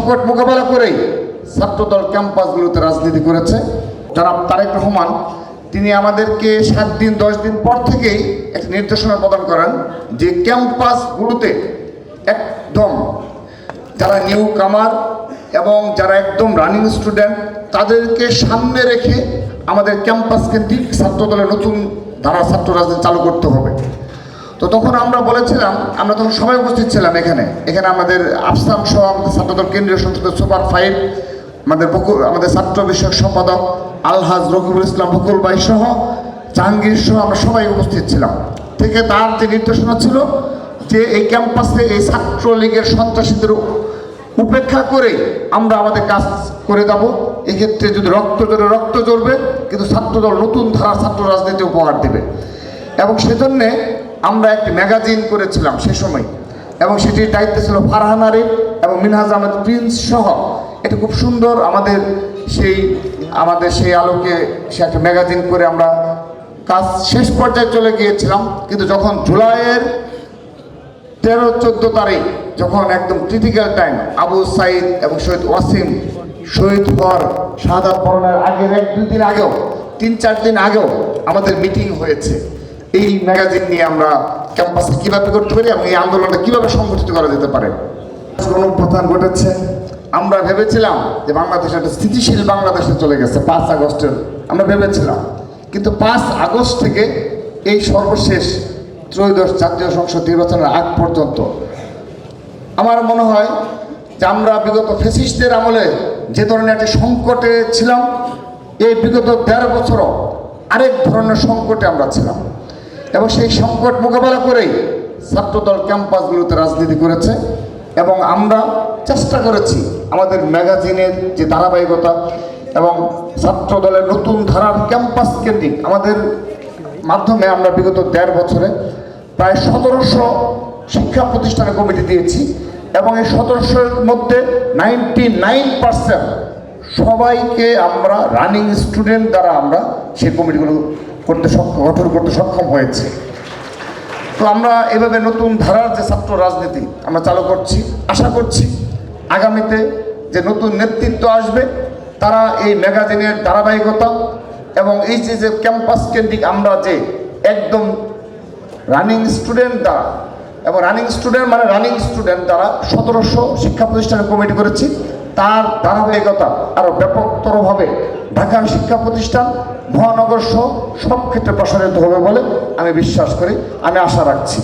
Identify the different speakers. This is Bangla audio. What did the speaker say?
Speaker 1: সংকট মোকাবেলা করেই ছাত্রদল ক্যাম্পাসগুলোতে রাজনীতি করেছে। জনাব তারেক রহমান তিনি আমাদেরকে 7 দিন 10 দিন পর থেকেই একটা নির্দেশনা প্রদান করেন যে ক্যাম্পাসগুলোতে একদম যারা নিউ কামার এবং যারা একদম রানিং স্টুডেন্ট তাদেরকে সামনে রেখে আমাদের ক্যাম্পাস কেন্দ্রিক ছাত্রদলের নতুন ধারা ছাত্র রাজনীতি চালু করতে হবে। তো তখন আমরা বলেছিলাম, আমরা তখন সবাই উপস্থিত ছিলাম এখানে আমাদের আফসাম সহ আমাদের ছাত্রদল কেন্দ্রীয় সংসদের সুপার 5 আমাদের ছাত্র বিষয়ক সম্পাদক আলহাজ রকিবুল ইসলাম বকুল ভাই সহ জাহাঙ্গীর সহ আমরা সবাই উপস্থিত ছিলাম। থেকে তার যে নির্দেশনা ছিল যে এই ক্যাম্পাসে এই ছাত্রলীগের সন্ত্রাসীদের উপেক্ষা করে আমরা আমাদের কাজ করে যাব। এক্ষেত্রে যদি রক্ত জ্বলবে, কিন্তু ছাত্রদল নতুন ধারা ছাত্র রাজনীতি উপহার দেবে। এবং সেজন্যে আমরা একটি ম্যাগাজিন করেছিলাম সে সময়, এবং সেটির দায়িত্ব ছিল ফারহান আরিফ এবং মিনহাজ আহমেদ প্রিন্স সহ। এটা খুব সুন্দর আমাদের সেই আলোকে সে একটা ম্যাগাজিন করে আমরা কাজ শেষ পর্যায়ে চলে গিয়েছিলাম। কিন্তু যখন জুলাইয়ের 13-14 তারিখ যখন একদম ক্রিটিক্যাল টাইম, আবু সাইদ এবং শহীদ ওয়াসিম শহীদ হওয়ার শাহাদাত বরণের আগের 1-2 দিন আগেও 3-4 দিন আগেও আমাদের মিটিং হয়েছে এই ম্যাগাজিন নিয়ে আমরা ক্যাম্পাসে কীভাবে করতে পারি এবং এই আন্দোলনটা কীভাবে সংগঠিত করা যেতে পারে। গণঅভ্যুত্থান ঘটেছে, আমরা ভেবেছিলাম যে বাংলাদেশ একটা স্থিতিশীল বাংলাদেশে চলে গেছে 5 আগস্টের আমরা ভেবেছিলাম। কিন্তু 5 আগস্ট থেকে এই সর্বশেষ ত্রয়োদশ জাতীয় সংসদ নির্বাচনের আগ পর্যন্ত আমার মনে হয় যে আমরা বিগত ফ্যাসিস্টদের আমলে যে ধরনের একটি সংকটে ছিলাম, এই বিগত 13 বছরও আরেক ধরনের সংকটে আমরা ছিলাম। এবং সেই সংকট মোকাবেলা করেই ছাত্রদল ক্যাম্পাসগুলোতে রাজনীতি করেছে। এবং আমরা চেষ্টা করেছি আমাদের ম্যাগাজিনের যে ধারাবাহিকতা এবং ছাত্রদলের নতুন ধারার ক্যাম্পাস কেন্দ্রিক আমাদের মাধ্যমে আমরা বিগত 1.5 বছরে প্রায় 1700 শিক্ষা প্রতিষ্ঠানে কমিটি দিয়েছি। এবং এই 1700-এর মধ্যে 99% সবাইকে আমরা রানিং স্টুডেন্ট দ্বারা আমরা সেই কমিটিগুলো গঠন করতে সক্ষম হয়েছে। তো আমরা এভাবে নতুন ধারার যে ছাত্র রাজনীতি আমরা চালু করছি। আশা করছি আগামীতে যে নতুন নেতৃত্ব আসবে তারা এই ম্যাগাজিনের ধারাবাহিকতা এবং এই যে ক্যাম্পাস কেন্দ্রিক আমরা যে একদম রানিং স্টুডেন্ট দ্বারা এবং রানিং স্টুডেন্ট দ্বারা 1700 শিক্ষা প্রতিষ্ঠানের কমিটি করেছি, তার ধারাবাহিকতা আরও ব্যাপকতরভাবে ঢাকার শিক্ষা প্রতিষ্ঠান মহানগর সহ সব ক্ষেত্রে প্রসারিত হবে বলে আমি বিশ্বাস করি, আমি আশা রাখছি।